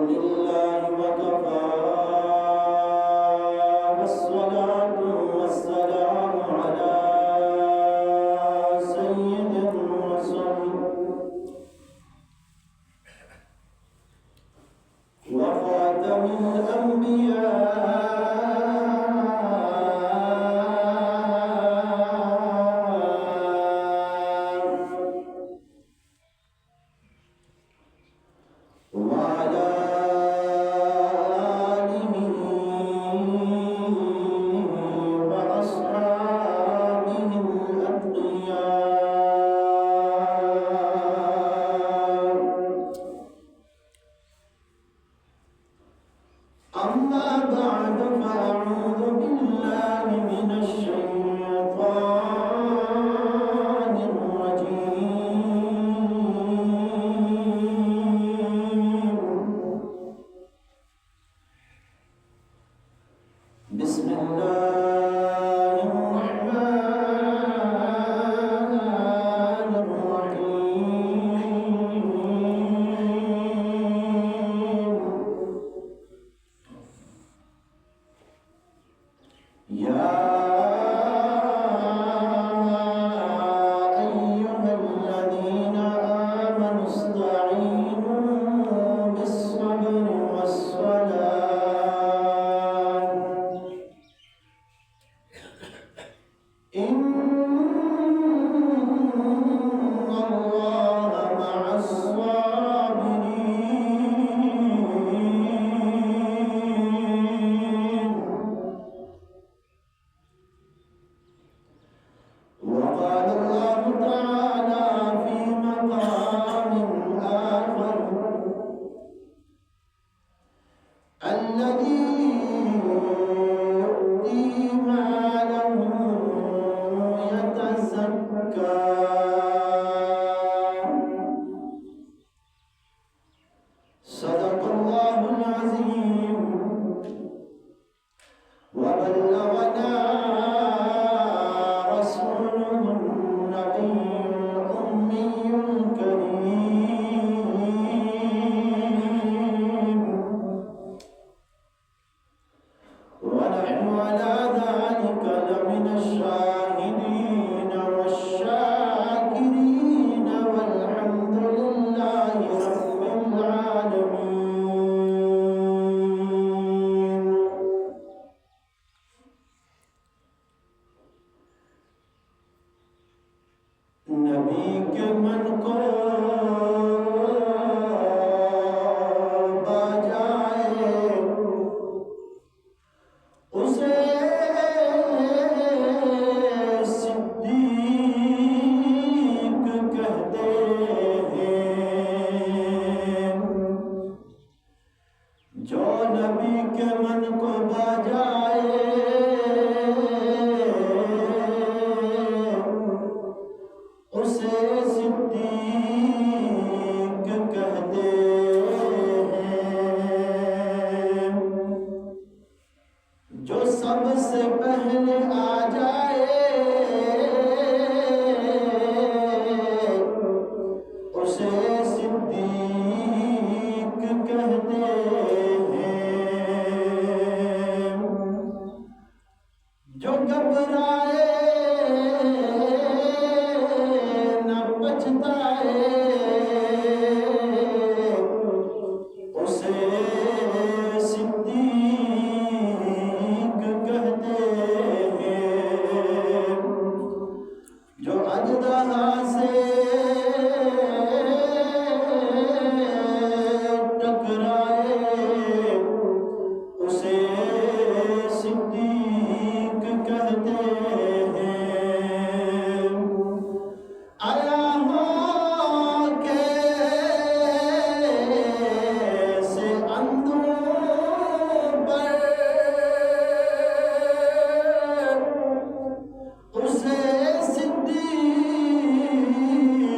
لله وكفى والصلاة والسلام على سيد الرسل وخاتم الأنبياء وعلى آله وأصحابه الأتقياء. أما بعد فأعوذ بالله من الشيطان الرجيم. بسم الله الرحمن الرحيم. يا أيها الذين آمنوا استعينوا بالصبر والصلاة إن الله مع الصابرين. وقال الله تعالى في مقام آخر: الذي يؤتي ماله يتزكى صدق الله العظيم. وبلغنا رسوله النبي الأمي الكريم. ونحن على ذلك لمن الشاهدين والشاكرين والحمد لله رب العالمين. نبی کے من کو بجائے اسے صدیق کہتے ہیں. جو نبی کے من کو بجائے اسے صدیق کہتے ہیں. جو سب سے پہلے آ جائے اسے صدیق کہتے ہیں. جو گھبرائے نہ پچھتائے اسے صدیق کہتے ہیں. جو اژدہا سے ٹکرائے اسے صدیق کہتے ہیں. آیا ہو کیسے اندھوں پر اسے صدیق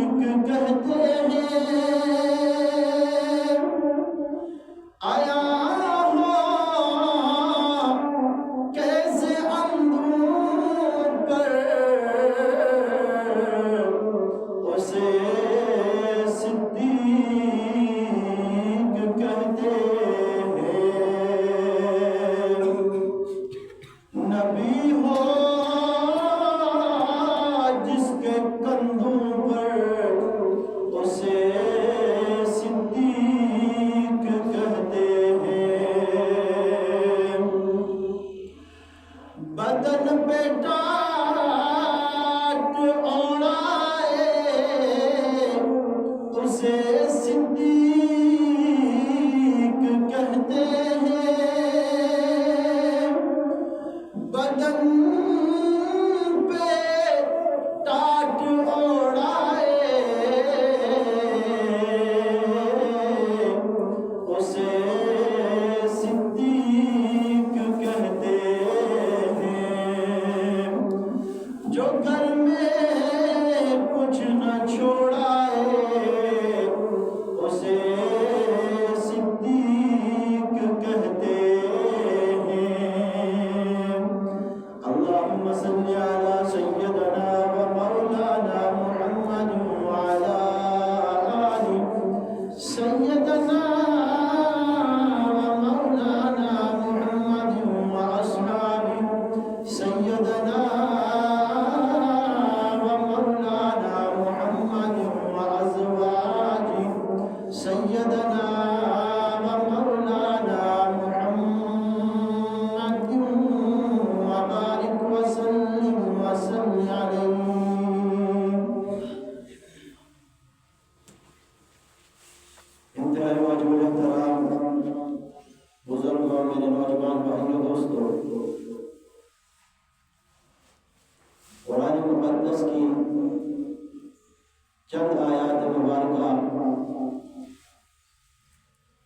مسلمان بھائیوں دوستوں، قرآن مقدس کی چند آیات مبارکہ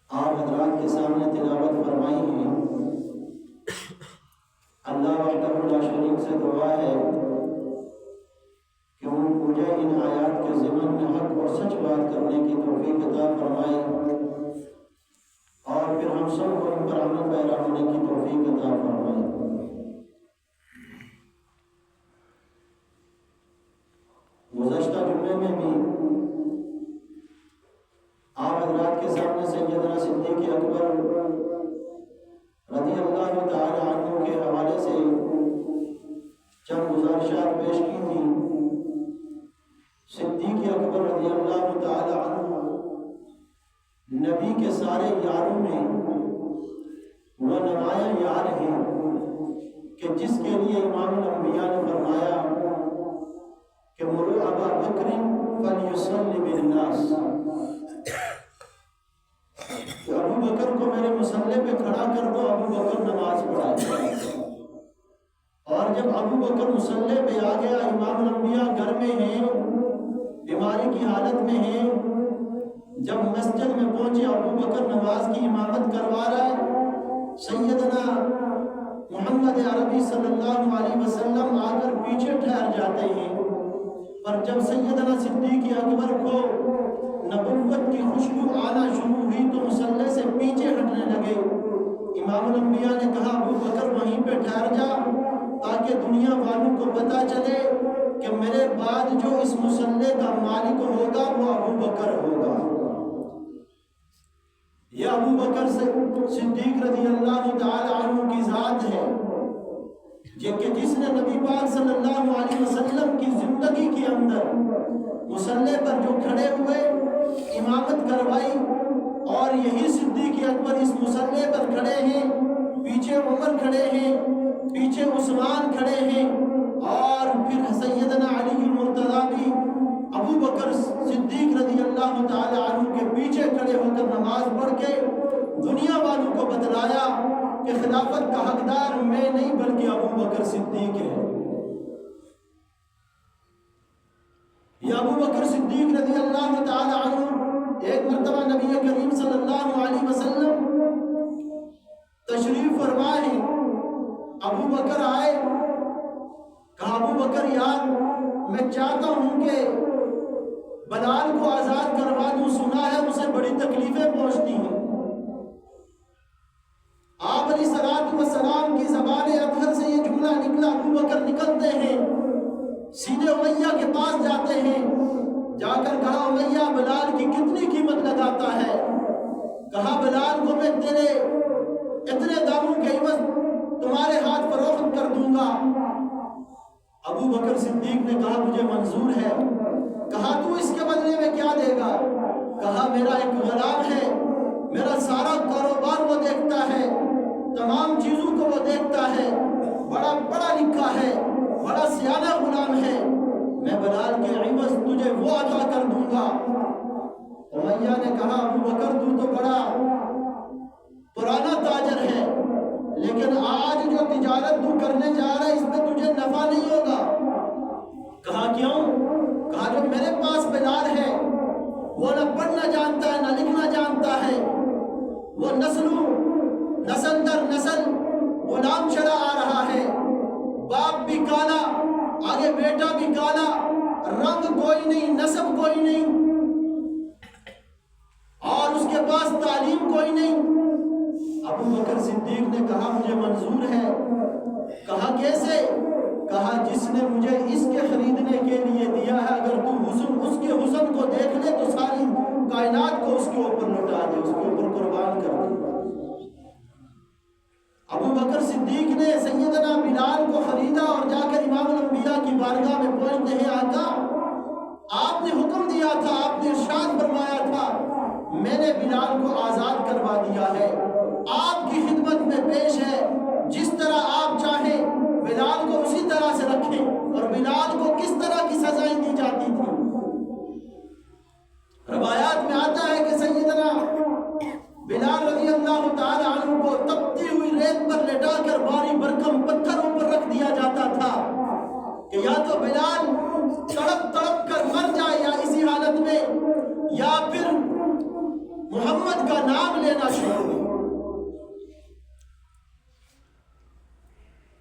آپ حضرات کے سامنے تلاوت فرمائی ہیں۔ اللہ وحدہ لا شریک سے دعا ہے کہ مجھے ان آیات کے ضمن میں حق اور سچ بات کرنے کی توفیق عطا فرمائے اور پھر ہم سب کو ان پر عمل پیرا ہونے کی توفیق عطا فرمائے۔ گزشتہ جمعے میں بھی آپ حضرات کے سامنے سیدنا صدیق اکبر رضی اللہ تعالی عنہ کے حوالے سے چند گزارشات پیش کی تھی۔ صدیق اکبر رضی اللہ تعالی عنہ نبی کے سارے یاروں میں وہ نمایاں یار ہیں کہ جس کے لیے امام الانبیاء نے فرمایا کہ مروا ابا بکر فلیصلی بالناس، کہ ابو بکر کو میرے مصلی پہ کھڑا کر دو، ابو بکر نماز پڑھائے۔ اور جب ابو بکر مصلی پہ آ گیا، امام الانبیاء گھر میں ہیں، بیماری کی حالت میں ہیں، جب مسجد میں پہنچے ابو بکر نماز کی امامت کروا رہا ہے، سیدنا محمد عربی صلی اللہ علیہ وسلم آ کر پیچھے ٹھہر جاتے ہیں۔ پر جب سیدنا صدیق اکبر کو نبوت کی خوشبو آنا شروع ہوئی تو مصلی سے پیچھے ہٹنے لگے۔ امام الانبیاء نے کہا ابو بکر وہیں پہ ٹھہر جا تاکہ دنیا والوں کو پتا چلے کہ میرے بعد جو اس مصلی کا مالک ہوگا وہ ابو بکر ہوگا۔ یہ ابو بکر صدیق رضی اللہ تعالی عنہ کی ذات ہے کہ جس نے نبی پاک صلی اللہ علیہ وسلم کی زندگی کے اندر مصلی پر جو کھڑے ہوئے امامت کروائی، اور یہی صدیق اکبر اس مصلی پر کھڑے ہیں، پیچھے عمر کھڑے ہیں، پیچھے عثمان کھڑے ہیں، اور پھر سیدنا علی المرتضیٰ بھی ابو بکر صدیق رضی اللہ تعالی عنہ کے پیچھے کھڑے ہو کر نماز پڑھ کے دنیا والوں کو بتلایا کہ خلافت کا حقدار میں نہیں بلکہ ابو بکر صدیق ہے۔ یہ ابو بکر صدیق رضی اللہ تعالی عنہ ایک مرتبہ نبی کریم صلی اللہ علیہ وسلم تشریف فرما ہے، ابو بکر آئے، کہا ابو بکر یار میں چاہتا ہوں کہ بلال کو آزاد کروا دوں، سنا ہے اسے بڑی تکلیفیں پہنچتی ہیں۔ آپ علیہ السلام کی زبان اطہر سے یہ جملہ نکلا، ابو بکر نکلتے ہیں، سیدھے امیہ کے پاس جاتے ہیں، جا کر کہا امیہ بلال کی کتنی قیمت لگاتا ہے؟ کہا بلال کو میں تیرے اتنے داموں کے عوض تمہارے ہاتھ فروخت کر دوں گا۔ ابو بکر صدیق نے کہا مجھے منظور ہے۔ کہا تو اس کے بدلے میں کیا دے گا؟ کہا میرا ایک غلام ہے، میرا سارا کاروبار وہ دیکھتا ہے، تمام چیزوں کو وہ دیکھتا ہے، بڑا پڑھا لکھا ہے، بڑا سیانہ غلام ہے، میں بلال کے عوض تجھے وہ عطا کر دوں گا۔ امیہ نے کہا ابو بکر تو بڑا پرانا تاجر ہے، لیکن آج جو تجارت تو کرنے جا رہا ہے اس میں تجھے نفع نہیں ہوگا۔ کہا کیوں؟ کہا جو میرے پاس بلال ہے وہ نہ پڑھنا جانتا ہے نہ لکھنا جانتا ہے، وہ نسل در نسل غلام چلا آ رہا ہے، باپ بھی کالا، آگے بیٹا بھی کالا، رنگ کوئی نہیں، نسب کوئی نہیں، اور اس کے پاس تعلیم کوئی نہیں۔ ابو بکر صدیق نے کہا مجھے منظور ہے۔ کہا کیسے؟ کہا جس نے مجھے اس کے خریدنے کے لیے دیا ہے، اگر تو اس کے حسن کو دیکھ لے تو ساری کائنات کو اس کے اوپر لٹا دے، اس کے اوپر قربان کر دے۔ ابو بکر صدیق نے سیدنا بلال کو خریدا اور جا کر امام الانبیاء کی بارگاہ میں پہنچتے ہیں، آقا آپ نے حکم دیا تھا، آپ نے ارشاد فرمایا تھا، میں نے بلال کو آزاد کروا دیا ہے، آپ کی خدمت میں پیش ہے، جس طرح آپ چاہیں بلال کو اسی طرح سے رکھیں۔ اور بلال کو کس طرح کی سزائیں دی جاتی تھی؟ روایات میں آتا ہے کہ سیدنا بلال رضی اللہ تعالی عنہ کو تپتی ہوئی ریت پر تو بلال تڑپ تڑپ کر مر جائے یا اسی حالت میں، یا پھر محمد کا نام لینا شروع ہو۔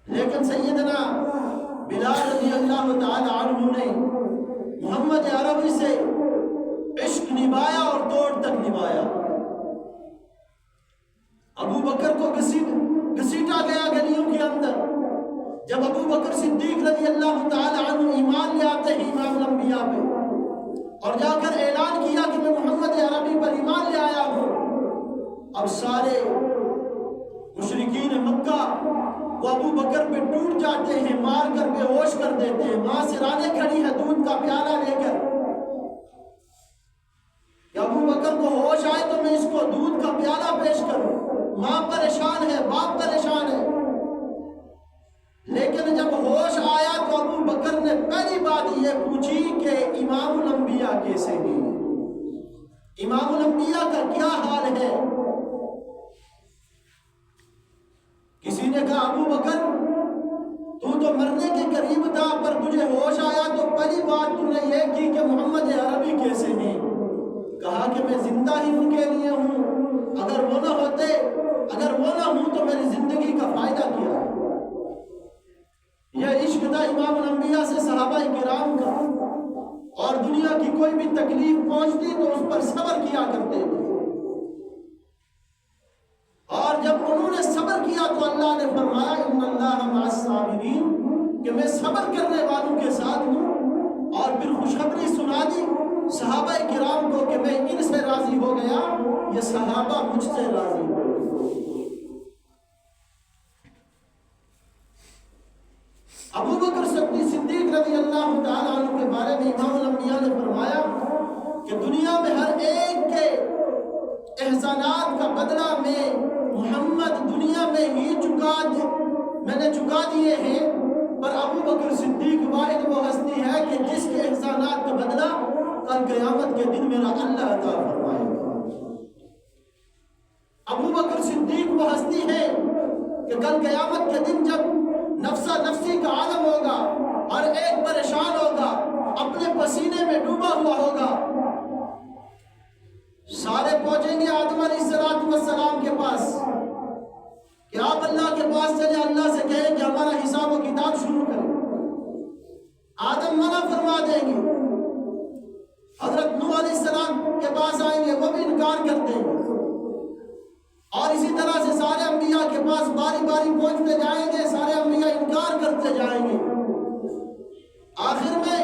لیکن سیدنا بلال رضی اللہ تعالی عنہ نے محمد عربی سے عشق نبھایا اور توڑ تک نبھایا۔ ابو بکر کو گھسیٹا گیا گلیوں کے اندر۔ جب ابو بکر صدیق رضی اللہ تعالی عنہ ایمان لے آتے ہیں امام الانبیاء پہ، اور جا کر اعلان کیا کہ میں محمد عربی پر ایمان لے آیا ہوں، اب سارے مشرکین مکہ وہ ابو بکر پہ ٹوٹ جاتے ہیں، مار کر بے ہوش کر دیتے ہیں۔ ماں سرانے کھڑی ہے دودھ کا پیالہ لے کر کہ ابو بکر کو ہوش آئے تو میں اس کو دودھ کا پیالہ پیش کروں۔ ماں پریشان ہے، باپ پریشان ہے، لیکن جب ہوش آیا تو ابو بکر نے پہلی بات یہ پوچھی کہ امام الانبیاء کیسے ہیں، امام الانبیاء کا کیا حال ہے؟ کسی نے کہا ابو بکر تو مرنے کے قریب تھا، پر تجھے ہوش آیا تو پہلی بات تو نے یہ کی کہ محمد عربی کیسے ہیں؟ کہا کہ میں زندہ ہی ان کے لیے ہوں، اگر وہ نہ ہوں تو میری زندگی کا فائدہ کیا؟ یہ عشق تھا امام الانبیاء سے صحابہ کرام کا، اور دنیا کی کوئی بھی تکلیف پہنچتی تو اس پر صبر کیا کرتے تھے، اور جب انہوں نے صبر کیا تو اللہ نے فرمایا ان اللہ مع الصابرین، کہ میں صبر کرنے والوں کے ساتھ ہوں، اور پھر خوشخبری سنا دی صحابہ کرام کو کہ میں ان سے راضی ہو گیا، یہ صحابہ مجھ سے راضی ہو گئے۔ ابو بکر صدیق رضی اللہ تعالیٰ عنہ کے بارے میں امام الانبیاء نے فرمایا کہ دنیا میں ہر ایک کے احسانات کا بدلہ میں محمد دنیا میں ہی میں نے چکا دیے ہیں، پر ابو بکر صدیق واحد وہ ہستی ہے کہ جس کے احسانات کا بدلہ کل قیامت کے دن میرا اللہ عطا فرمائے گا۔ ابو بکر صدیق وہ ہستی ہے کہ کل قیامت کے دن جب نفسا نفسی کا عالم ہوگا، اور ایک پریشان ہوگا، اپنے پسینے میں ڈوبا ہوا ہوگا، سارے پہنچیں گے آدم علیہ السلام کے پاس کہ آپ اللہ کے پاس چلے، اللہ سے کہیں کہ ہمارا حساب و کتاب شروع کریں۔ آدم منع فرما دیں گے، حضرت نوح علیہ السلام کے پاس آئیں گے، وہ بھی انکار کر دیں گے، اور اسی طرح سے سارے انبیاء کے پاس باری باری پہنچتے جائیں گے، سارے انبیاء انکار کرتے جائیں گے۔ آخر میں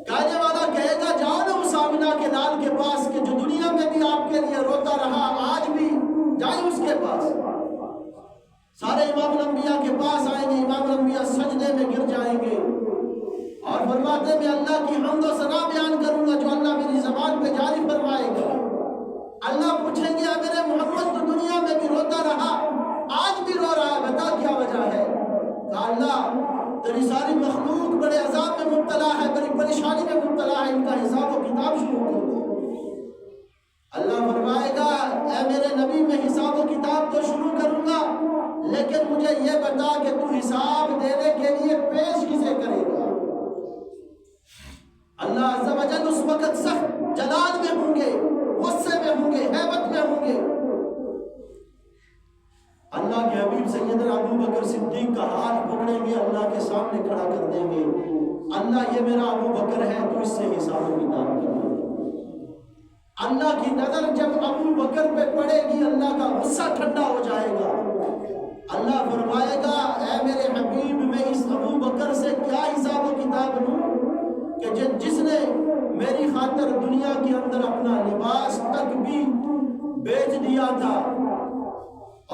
کہنے والا کہے گا جاؤ نا اس آمنہ کے لال کے پاس کہ جو دنیا میں بھی آپ کے لیے روتا رہا، آج بھی جائیں اس کے پاس۔ سارے امام الانبیاء کے پاس آئیں گے، امام الانبیاء سجدے میں گر جائیں گے اور فرماتے میں اللہ کی حمد و ثنا بیان کروں گا جو اللہ میری زبان پہ جاری فرمائے گا۔ اللہ پوچھیں گے میرے محمد تو دنیا میں بھی روتا رہا، آج بھی رو رہا ہے، بتا کیا وجہ ہے؟ کہا اللہ تیری ساری مخلوق بڑے عذاب میں مبتلا ہے، بڑی پریشانی میں مبتلا ہے، ان کا حساب و کتاب شروع کر دو۔ اللہ فرمائے گا اے میرے نبی میں حساب و کتاب تو شروع کروں گا، لیکن مجھے یہ بتا کہ تو حساب دینے کے لیے پیش کسے کرے گا؟ اللہ عز و جل اس وقت سخت جلال میں ہوں گے، غصے میں ہوں گے، ہیبت میں ہوں گے۔ اللہ کے حبیب سیدنا ابو بکر صدیق کا ہاتھ پکڑیں گے، اللہ کے سامنے کھڑا کر دیں گے، اللہ یہ میرا ابو بکر ہے، تو اس سے حساب و کتاب کر۔ اللہ کی نظر جب ابو بکر پہ پڑے گی، اللہ کا غصہ ٹھنڈا ہو جائے گا۔ اللہ فرمائے گا اے میرے حبیب میں اس ابو بکر سے کیا حساب و کتاب لوں کہ جس نے میری خاطر دنیا کے اندر اپنا لباس تک بھی بیچ دیا تھا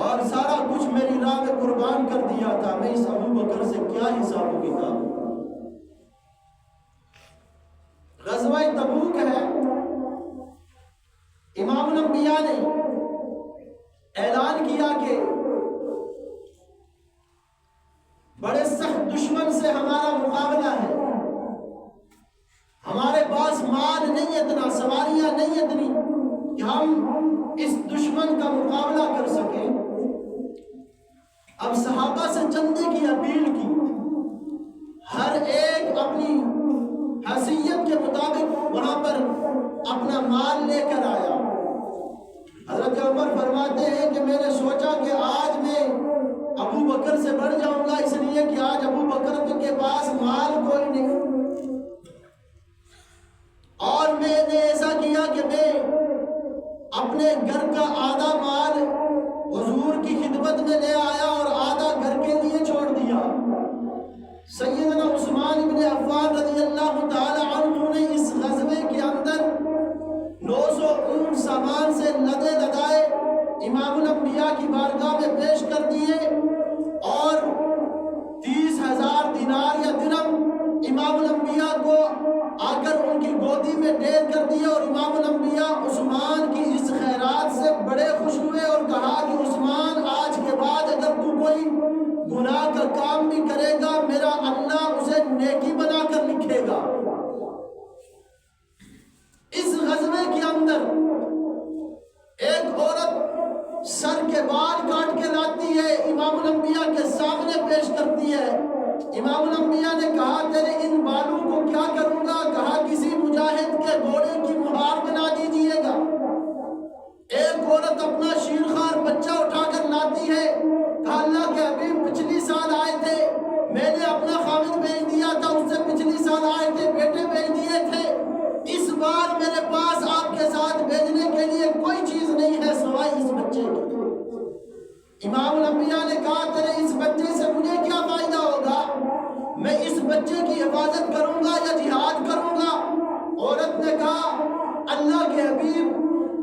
اور سارا کچھ میری راہ میں قربان کر دیا تھا، میں اس ابو بکر سے کیا حساب و کتاب؟ غزوہ تبوک ہے، امام الانبیاء نے اعلان کیا کہ بڑے سخت دشمن سے ہمارا مقابلہ ہے، ہمارے پاس مال نہیں اتنا، سواریاں نہیں اتنی کہ ہم اس دشمن کا مقابلہ کر سکیں۔ اب صحابہ سے چندے کی اپیل کی، ہر ایک اپنی حیثیت کے مطابق وہاں پر اپنا مال لے کر آیا۔ حضرت عمر فرماتے ہیں کہ میں نے سوچا کہ آج میں ابو بکر سے بڑھ جاؤں گا، اس لیے کہ آج ابو بکر کے پاس مال کوئی نہیں، اور میں نے ایسا کیا کہ میں اپنے گھر کا آدھا مال حضور کی خدمت میں لے آیا اور آدھا گھر کے لیے چھوڑ دیا۔ سیدنا عثمان بن عفان رضی اللہ تعالی عنہ نے اس غزوے کے اندر 900 اونٹ سامان سے لدے لدائے امام الانبیاء کی بارگاہ میں پیش کر دیے، اور 30,000 دینار یا درہم امام الانبیاء کو آ کر ان کی گودی میں ڈیر کر دیا، اور امام الانبیاء عثمان کی اس خیرات سے بڑے خوش ہوئے اور کہا کہ عثمان، آج کے بعد اگر تو کوئی گناہ کا کام بھی کرے گا میرا اللہ اسے نیکی بنا کر لکھے گا۔ اس غزوے کے اندر ایک عورت سر کے بال کاٹ کے لاتی ہے، امام الانبیاء کے سامنے پیش کرتی ہے۔ امام الانبیاء نے کہا تیرے ان بالوں کو کیا کروں گا؟ کہا کسی مجاہد کے گھوڑے کی مہار بنا دیجئے گا۔ ایک عورت اپنا شیرخوار بچہ اٹھا کر لاتی ہے، کہا اللہ کے حبیب پچھلی سال آئے تھے، میں نے اپنا خامد بھیج دیا تھا، اس سے پچھلی سال آئے تھے، بیٹے بھیج دیے تھے، اس بار میرے پاس آپ کے ساتھ بھیجنے کے لیے کوئی چیز نہیں ہے سوائے اس بچے کی۔ امام الانبیاء نے کہا تیرے اس بچے سے مجھے کیا فائدہ ہوگا؟ میں اس بچے کی حفاظت کروں گا یا جہاد کروں گا؟ عورت نے کہا اللہ کے حبیب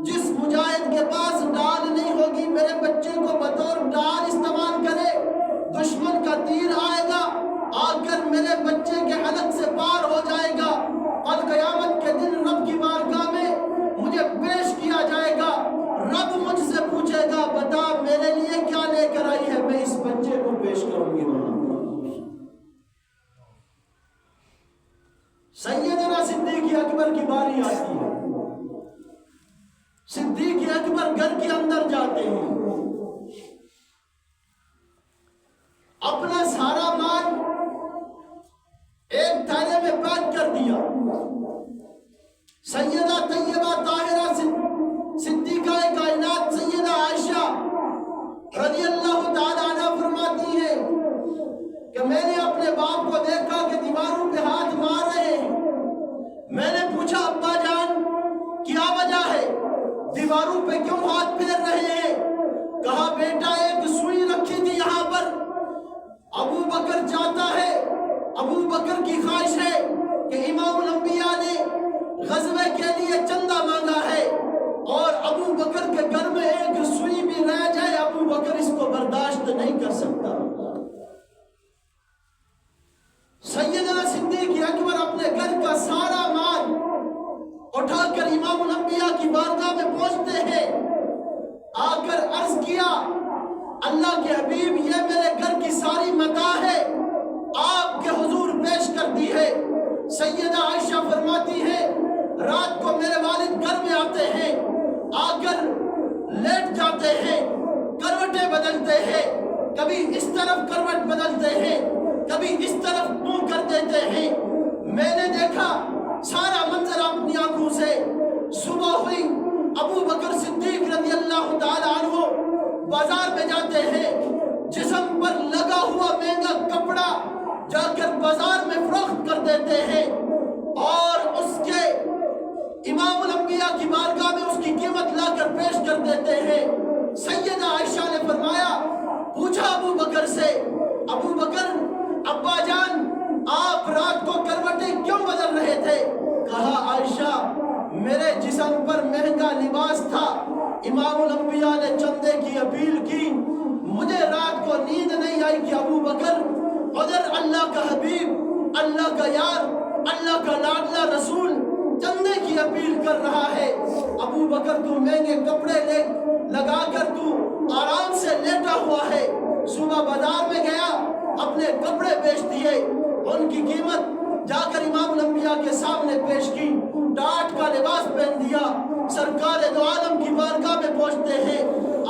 جس مجاہد کے پاس ڈال نہیں ہوگی میرے بچے کو بطور ڈال استعمال کرے، دشمن کا تیر آئے گا آ کر میرے بچے کے حلق سے پار ہو جائے گا، اور قیامت کے دن رب کی بارگاہ میں مجھے پیش کیا جائے گا، رب مجھ سے پوچھے گا بتا میرے لیے کیا لے کر آئی ہے، میں اس بچے کو پیش کروں گی وہاں۔ سیدنا صدیق اکبر کی باری آتی ہے، صدیق اکبر گھر کے اندر جاتے ہیں، اپنا سارا مال ایک تھیلے میں پیک کر دیا۔ سیدہ طیبہ طاہرہ صدیقہ کائنات سیدہ عائشہ رضی اللہ تعالی عنہ فرماتی ہے کہ میں نے اپنے باپ کو دیکھا کہ دیواروں پہ ہاتھ مار رہے ہیں، میں نے پوچھا ابا جان کیا وجہ ہے، دیواروں پہ کیوں ہاتھ پھیر رہے ہیں؟ کہا بیٹا ایک سوئی رکھی تھی یہاں پر، ابو بکر چاہتا ہے، ابو بکر کی خواہش ہے کہ امام الانبیاء نے غزوے کے لیے چندہ مانگا ہے، اور ابو بکر کے گھر میں ایک سوئی بھی رہ جائے ابو بکر اس کو برداشت نہیں کر سکتا۔ سیدنا صدیق اکبر اپنے گھر کا سارا مال اٹھا کر امام الانبیاء کی بارگاہ میں پہنچتے ہیں، آ کر عرض کیا اللہ کے حبیب یہ میرے گھر کی ساری متاع ہے، آپ کے حضور پیش کر دی ہے۔ سیدہ عائشہ فرماتی ہے رات کو میرے والد گھر میں آتے ہیں، آ کر لیٹ جاتے ہیں، کروٹیں بدلتے ہیں، کبھی اس طرف کروٹ بدلتے ہیں، کبھی اس طرف منہ کر دیتے ہیں۔ میں نے دیکھا سارا منظر اپنی آنکھوں سے۔ صبح ہوئی، ابو بکر صدیق رضی اللہ تعالی عنہ بازار میں جاتے ہیں، جسم پر لگا ہوا مہنگا کپڑا جا کر بازار میں فروخت کر دیتے ہیں، اور اس کے امام الانبیاء کی بارگاہ میں اس کی قیمت لا کر پیش کر دیتے ہیں۔ سیدہ عائشہ نے فرمایا، پوچھا ابو بکر سے، ابو بکر ابا جان آپ رات کو کروٹیں کیوں بدل رہے تھے؟ کہا عائشہ میرے جسم پر مہنگا لباس تھا، امام الانبیاء نے چندے کی اپیل کی، مجھے رات کو نیند نہیں آئی کہ ابو بکر ادھر اللہ کا حبیب، اللہ کا یار، اللہ کا لاڈلا رسول چندے کی اپیل کر رہا ہے، ابو بکر تو مہنگے کپڑے لگا کر تو آرام سے لیٹا ہوا ہے۔ صبح بازار میں گیا، اپنے کپڑے بیچ دیے، ان کی قیمت جا کر امام الانبیاء کے سامنے پیش کی، ٹاٹ کا لباس پہن دیا، سرکار دو عالم کی بارگاہ میں پہنچتے ہیں۔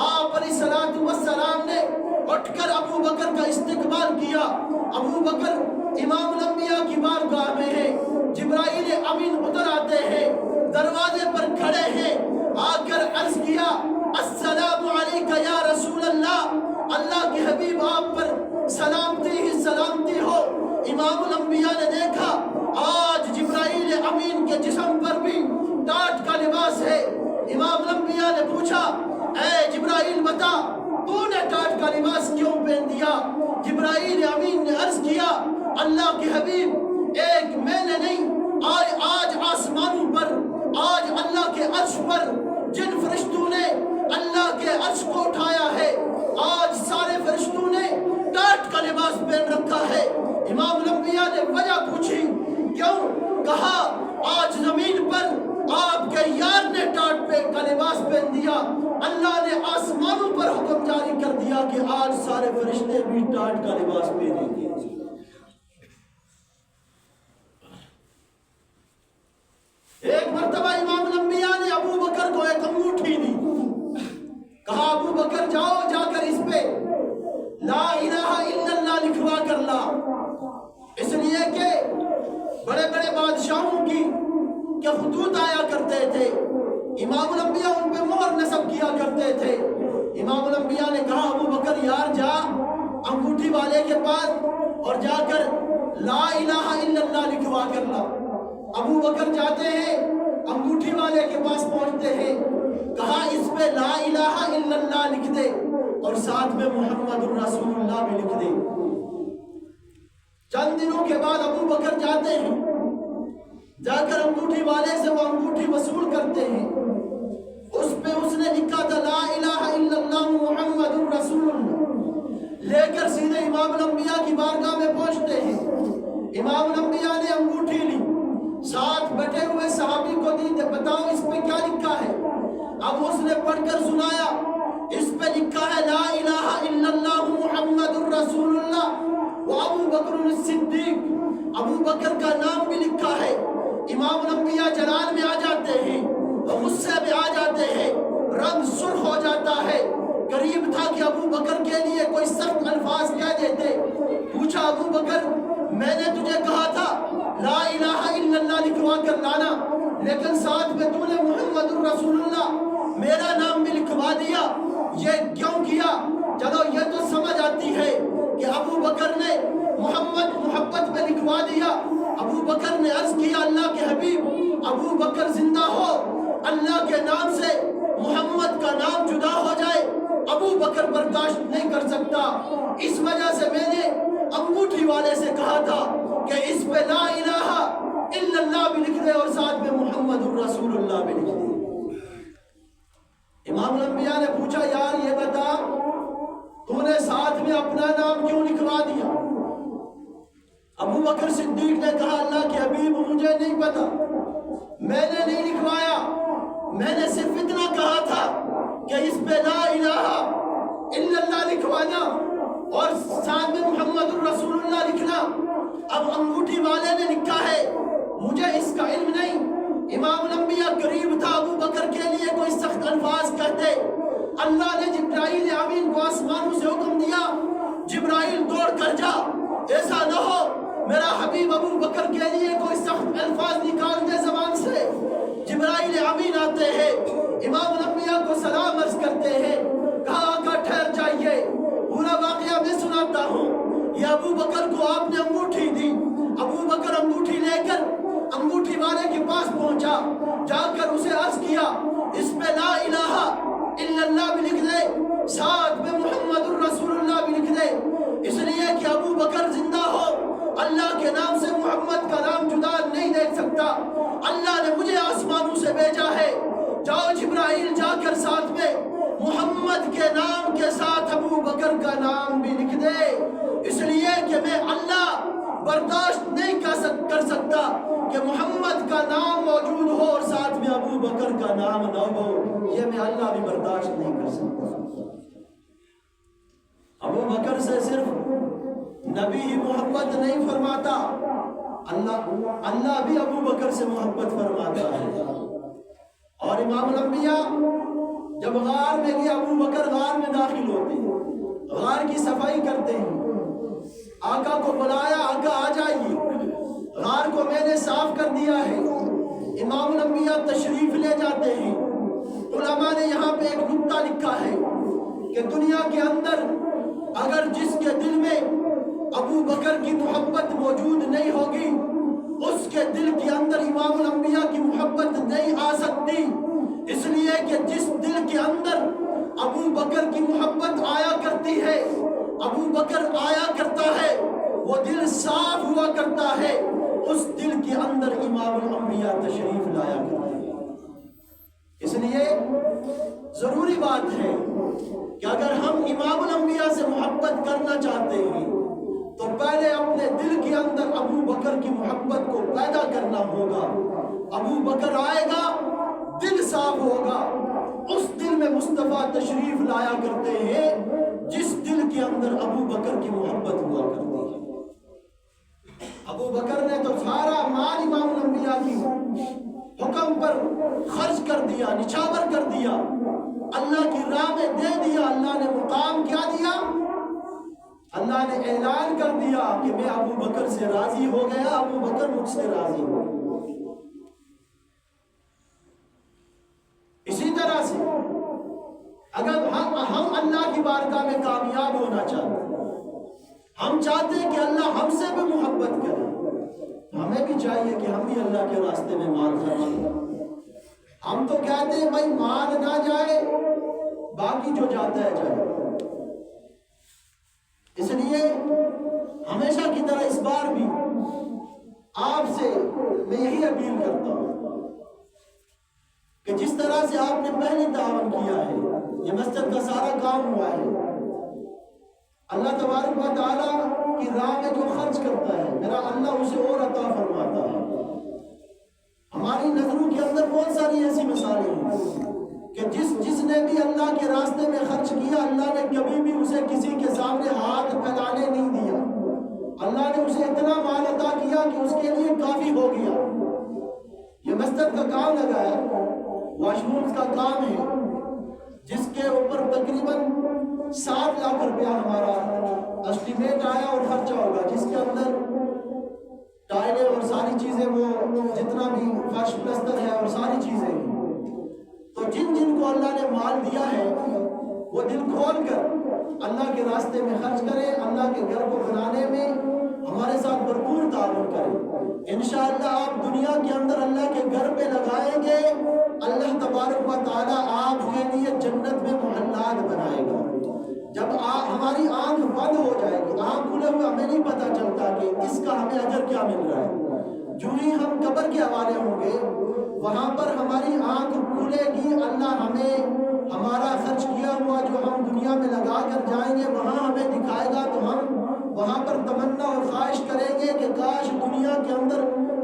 آپ علیہ الصلوۃ والسلام نے اٹھ کر ابو بکر کا استقبال کیا۔ ابو بکر امام الانبیاء کی بارگاہ امین اتر آتے ہیں، دروازے پر کھڑے ہیں، آ کر عرض کیا السلام علیکہ یا رسول اللہ، اللہ کے حبیب آپ پر سلامتی ہی سلامتی ہو۔ امام الانبیاء نے دیکھا آج جبرائیل امین کے جسم پر بھی ٹاٹ کا لباس ہے۔ امام الانبیاء نے پوچھا اے جبرائیل بتا تو نے ٹاٹ کا لباس کیوں پہن دیا؟ جبرائیل امین نے عرض کیا اللہ کے حبیب ایک میں نے نہیں، آج آسمانوں پر، آج اللہ کے عرش پر جن فرشتوں نے اللہ کے عرش کو اٹھایا ہے، آج سارے فرشتوں نے ٹاٹ کا لباس پہن رکھا ہے۔ امام الانبیاء نے وجہ پوچھی کیوں؟ کہا آج زمین پر آپ کے یار نے ٹاٹ کا لباس پہن دیا، اللہ نے آسمانوں پر حکم جاری کر دیا کہ آج سارے فرشتے بھی ٹاٹ کا لباس پہنیں گے۔ ایک مرتبہ امام الانبیاء نے ابو بکر کو ایک انگوٹھی دی، کہا ابو بکر جاؤ جا کر اس پہ لا الہ الا اللہ لکھوا کر لا، اس لیے کہ بڑے بڑے بادشاہوں کی کہ خطوط آیا کرتے تھے، امام الانبیاء ان پہ مہر نصب کیا کرتے تھے۔ امام الانبیاء نے کہا ابو بکر یار جا انگوٹھی والے کے پاس اور جا کر لا الہ الا اللہ لکھوا کر لا۔ ابو بکر جاتے ہیں، انگوٹھی والے کے پاس پہنچتے ہیں، کہا اس پہ لا الہ الا اللہ لکھ دے اور ساتھ میں محمد الرسول اللہ بھی لکھ دے۔ چند دنوں کے بعد ابو بکر جاتے ہیں، جا کر انگوٹھی والے سے وہ انگوٹھی وصول کرتے ہیں، اس پہ اس نے لکھا تھا لا الہ الا اللہ محمد الرسول اللہ، لے کر سیدھے امام الانبیاء کی بارگاہ میں پہنچتے ہیں۔ امام الانبیاء نے انگوٹھی لی، ساتھ بیٹھے ہوئے صحابی کو دی، بتاؤ اس پہ کیا لکھا ہے؟ اب اس نے پڑھ کر سنایا، اس پہ لکھا ہے لا الہ الا اللہ محمد الرسول اللہ و ابو بکر الصدیق، ابو بکر کا نام بھی لکھا ہے۔ امام الانبیاء جلال میں آ جاتے ہیں، غصے میں آ جاتے ہیں، رنگ سرخ ہو جاتا ہے۔ قریب تھا کہ ابو بکر کے لیے کوئی سخت الفاظ کہہ دیتے۔ پوچھا ابو بکر میں نے تجھے کہا تھا لا الہ الا اللہ لکھوا کر لانا، لیکن ساتھ میں تو نے محمد الرسول اللہ میرا نام بھی لکھوا دیا، یہ کیوں کیا؟ چلو یہ تو سمجھ آتی ہے کہ ابو بکر نے محبت میں لکھوا دیا۔ ابو بکر نے عرض کیا اللہ کے حبیب ابو بکر زندہ ہو، اللہ کے نام سے محمد کا نام جدا ہو جائے، ابو بکر برداشت نہیں کر سکتا، اس وجہ سے میں نے انگوٹھی والے سے کہا تھا کہ اس پہ لا الہ الا اللہ بھی لکھ دے اور ساتھ میں محمد الرسول اللہ بھی لکھ دے۔ امام الانبیاء نے پوچھا یار یہ بتا تو نے ساتھ میں اپنا نام کیوں لکھوا دیا؟ ابو بکر صدیق نے کہا اللہ کے حبیب مجھے نہیں پتا، میں نے نہیں لکھوایا، میں نے صرف اتنا کہا تھا کہ اس پہ لا الہ الا اللہ لکھوانا اور ساتھ میں محمد الرسول اللہ لکھنا۔ اب انگوٹھی والے نے لکھا ہے، مجھے اس کا علم نہیں۔ امام الانبیاء قریب تھا ابو بکر کے لیے کوئی سخت الفاظ کہتے، اللہ نے جبرائیل امین کو آسمانوں سے حکم دیا جبرائیل دوڑ کر جا، ایسا نہ ہو میرا حبیب ابو بکر کے لیے کوئی سخت الفاظ نکال دے زبان سے۔ جبرائیل امین آتے ہیں، امام الانبیاء کو سلام عرض کرتے ہیں، کہا آقا ٹھہر جائیے، پورا واقعہ میں سناتا ہوں۔ یہ ابو بکر کو آپ نے انگوٹھی دی، ابو بکر انگوٹھی لے کر انگوٹھی والے کے پاس پہنچا، جا کر اسے عرض کیا اس پہ لا الہ الا اللہ بھی لکھ دے، ساتھ میں محمد الرسول اللہ بھی لکھ دے، اس لیے کہ ابو بکر زندہ ہو، اللہ کے نام سے محمد کا نام جدا نہیں دیکھ سکتا، اللہ نے مجھے آسمانوں سے بھیجا ہے، جاؤ جبرائیل جا کر ساتھ میں محمد کے نام کے ساتھ ابو بکر کا نام بھی لکھ دے، اس لیے کہ میں اللہ برداشت نہیں کر سکتا کہ محمد کا نام موجود ہو اور ساتھ میں ابو بکر کا نام نہ ہو، یہ میں اللہ بھی برداشت نہیں کر سکتا۔ ابو بکر سے صرف نبی ہی محبت نہیں فرماتا، اللہ بھی ابو بکر سے محبت فرماتا ہے۔ اور امام الانبیاء جب غار میں گیا، ابو بکر غار میں داخل ہوتے ہیں، غار کی صفائی کرتے ہیں، آقا کو بلایا، آقا آ جائیے، غار کو میں نے صاف کر دیا ہے، انبیاء تشریف لے جاتے ہیں۔ علماء نے یہاں پہ ایک نکتہ لکھا ہے کہ دنیا کے اندر اگر جس کے دل میں ابو بکر کی محبت موجود نہیں ہوگی، اس کے دل کے اندر امام الانبیاء کی محبت نہیں آ سکتی، اس لیے کہ جس دل کے اندر ابو بکر کی محبت آیا کرتی ہے، ابو بکر آیا کرتا ہے، وہ دل صاف ہوا کرتا ہے، اس دل کے اندر امام الانبیاء تشریف لایا کرتے ہیں۔ اس لیے ضروری بات ہے کہ اگر ہم امام الانبیاء سے محبت کرنا چاہتے ہیں تو پہلے اپنے دل کے اندر ابو بکر کی محبت کو پیدا کرنا ہوگا۔ ابو بکر آئے گا، دل صاف ہوگا، اس دل میں مصطفیٰ تشریف لایا کرتے ہیں جس دل کے اندر ابو بکر کی محبت ہوا کرتی ہے۔ ابو بکر نے تو سارا مال امام الانبیاء کی حکم پر خرچ کر دیا، نچھاور کر دیا، اللہ کی راہ میں دے دیا۔ اللہ نے مقام کیا دیا؟ اللہ نے اعلان کر دیا کہ میں ابو بکر سے راضی ہو گیا، ابو بکر مجھ سے راضی ہو گیا۔ اسی طرح سے اگر ہم اللہ کی بارگاہ میں کامیاب ہونا چاہتے ہیں، ہم چاہتے ہیں کہ اللہ ہم سے بھی محبت کرے، ہمیں بھی چاہیے کہ ہم بھی اللہ کے راستے میں مال خرچ کریں۔ ہم تو کہتے ہیں بھائی مال نہ جائے، باقی جو جاتا ہے جائے۔ اس لیے ہمیشہ کی طرح اس بار بھی آپ سے میں یہی اپیل کرتا ہوں کہ جس طرح سے آپ نے پہلے تعاون کیا ہے، یہ مسجد کا سارا کام ہوا ہے، اللہ تبارک و تعالیٰ کی راہ میں جو خرچ کرتا ہے میرا اللہ اسے اور عطا فرماتا ہے۔ ہماری نظروں کے اندر بہت ساری ایسی مثالیں ہیں کہ جس نے بھی اللہ کے راستے میں خرچ کیا، اللہ نے کبھی بھی اسے کسی کے سامنے ہاتھ پھیلانے نہیں دیا۔ اللہ نے اسے اتنا مال عطا کیا کہ اس کے لیے کافی ہو گیا۔ یہ مسجد کا کام لگا ہے، واش رومز کا کام ہے، جس کے اوپر تقریباً 7 لاکھ روپیہ ہمارا اسٹیمیٹ آیا اور خرچہ ہوگا، جس کے اندر ٹائلیں اور ساری چیزیں، وہ جتنا بھی فرش پلستر ہے اور ساری چیزیں ہیں۔ تو جن کو اللہ نے مال دیا ہے وہ دل کھول کر اللہ کے راستے میں خرچ کریں، اللہ کے گھر کو بنانے میں ہمارے ساتھ بھرپور تعاون کریں۔ انشاءاللہ آپ دنیا کے اندر اللہ کے گھر پہ لگائیں گے، اللہ تبارک و تعالیٰ آپ کے لیے جنت میں محلات بنائے گا۔ جب ہماری آنکھ بند ہو جائے گی، آنکھ کھلے ہوئے ہمیں نہیں پتہ چلتا کہ اس کا ہمیں اجر کیا مل رہا ہے۔ جو ہی ہم قبر کے حوالے ہوں گے، وہاں پر ہماری آنکھ کھلے گی، اللہ ہمیں ہمارا خرچ کیا ہوا جو ہم دنیا میں لگا کر جائیں گے وہاں ہمیں دکھائے گا، تو ہم وہاں پر تمنا اور خواہش کریں گے کہ کاش دنیا کے اندر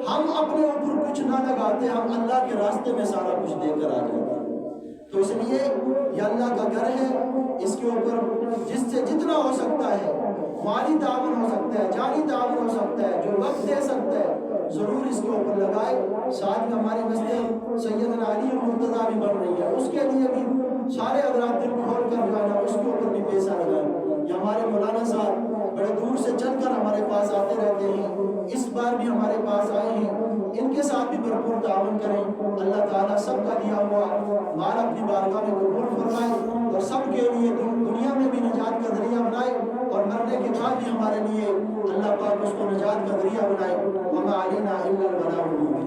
ہم اپنے اوپر کچھ نہ لگاتے، ہم اللہ کے راستے میں سارا کچھ دے کر آ جاتے۔ تو اس لیے یہ اللہ کا گھر ہے، اس کے اوپر جس سے جتنا ہو سکتا ہے، مالی تعاون ہو سکتا ہے، جانی تعاون ہو سکتا ہے، جو وقت دے سکتا ہے، ضرور اس کے اوپر لگائے۔ ساتھ میں ہماری مسجد سیدنا علی المرتضیٰ بھی بن رہی ہے، اس کے لیے بھی سارے حضرات دل کھول کر جو ہے نا اس کے اوپر بھی پیسہ لگائیں۔ یہ ہمارے مولانا صاحب بڑے دور سے چل کر ہمارے پاس آتے رہتے ہیں، اس بار بھی ہمارے پاس آئے ہیں، ان کے ساتھ بھی بھرپور تعاون کریں۔ اللہ تعالیٰ سب کا دیا ہوا مال اپنی بارگاہ میں قبول فرمائے اور سب کے لیے دنیا میں بھی نجات کا ذریعہ بنائے، اور مرنے کے بعد بھی ہمارے لیے اللہ پاک اس کو نجات کا ذریعہ بنائے۔